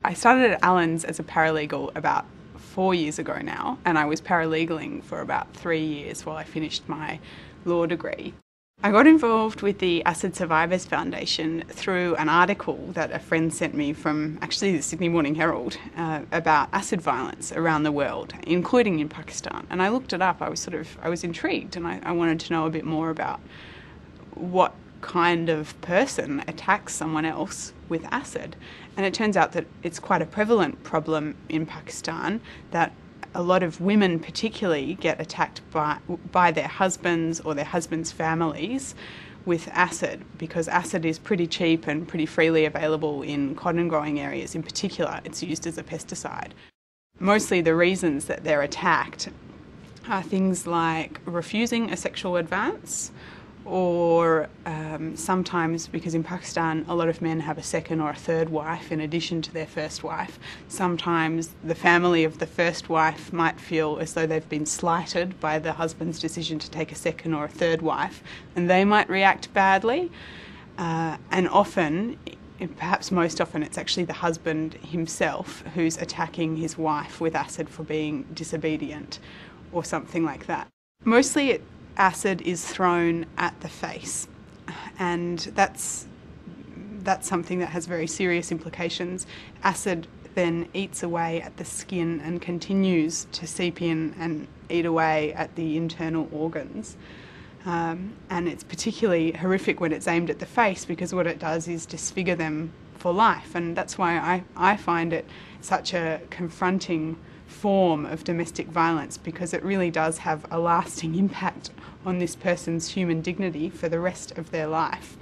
I started at Allens as a paralegal about 4 years ago now, and I was paralegaling for about 3 years while I finished my law degree. I got involved with the Acid Survivors Foundation through an article that a friend sent me from actually the Sydney Morning Herald about acid violence around the world, including in Pakistan. And I looked it up. I was intrigued, and I wanted to know a bit more about what kind of person attacks someone else with acid. And it turns out that it's quite a prevalent problem in Pakistan, that a lot of women particularly get attacked by their husbands or their husbands' families with acid, because acid is pretty cheap and pretty freely available in cotton growing areas. In particular, it's used as a pesticide. Mostly the reasons that they're attacked are things like refusing a sexual advance, or sometimes, because in Pakistan a lot of men have a second or a third wife in addition to their first wife, sometimes the family of the first wife might feel as though they've been slighted by the husband's decision to take a second or a third wife, and they might react badly. And often, perhaps most often, it's actually the husband himself who's attacking his wife with acid for being disobedient or something like that. Mostly acid is thrown at the face, and that's something that has very serious implications. Acid then eats away at the skin and continues to seep in and eat away at the internal organs. And it's particularly horrific when it's aimed at the face, because what it does is disfigure them for life, and that's why I find it such a confronting form of domestic violence, because it really does have a lasting impact on this person's human dignity for the rest of their life.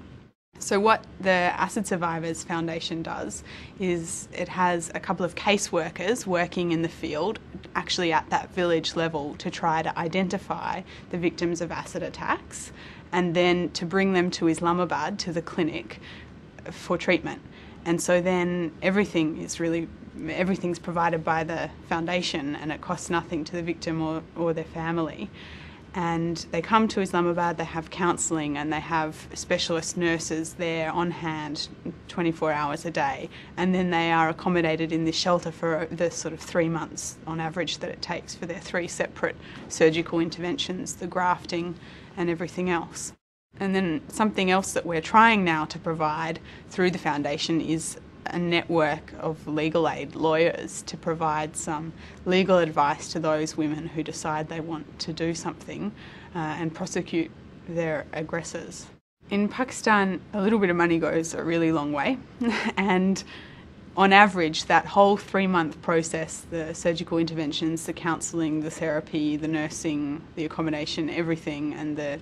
So what the Acid Survivors Foundation does is it has a couple of caseworkers working in the field, actually at that village level, to try to identify the victims of acid attacks and then to bring them to Islamabad, to the clinic, for treatment. And so then everything's provided by the foundation, and it costs nothing to the victim or their family. And they come to Islamabad, they have counselling, and they have specialist nurses there on hand 24 hours a day. And then they are accommodated in this shelter for the sort of 3 months on average that it takes for their 3 separate surgical interventions, the grafting and everything else. And then something else that we're trying now to provide through the foundation is a network of legal aid lawyers to provide some legal advice to those women who decide they want to do something and prosecute their aggressors. In Pakistan, a little bit of money goes a really long way, and on average, that whole 3-month process, the surgical interventions, the counselling, the therapy, the nursing, the accommodation, everything, and the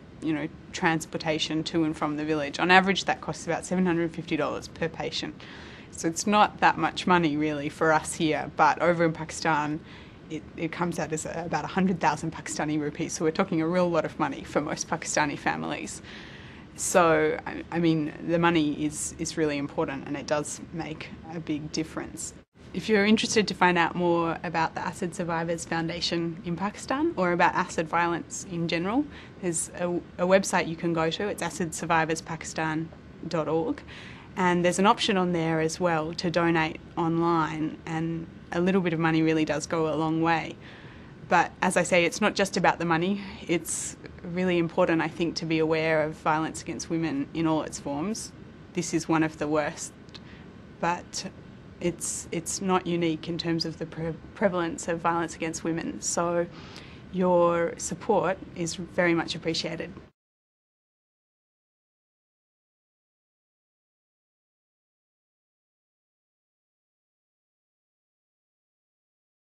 transportation to and from the village, on average that costs about $750 per patient. So it's not that much money really for us here, but over in Pakistan it comes out as about 100,000 Pakistani rupees, so we're talking a real lot of money for most Pakistani families. So, I mean, the money is really important, and it does make a big difference. If you're interested to find out more about the Acid Survivors Foundation in Pakistan, or about acid violence in general, there's a website you can go to. It's acidsurvivorspakistan.org, and there's an option on there as well to donate online, and a little bit of money really does go a long way. But as I say, it's not just about the money. It's really important, I think, to be aware of violence against women in all its forms. This is one of the worst, but it's not unique in terms of the prevalence of violence against women. So your support is very much appreciated.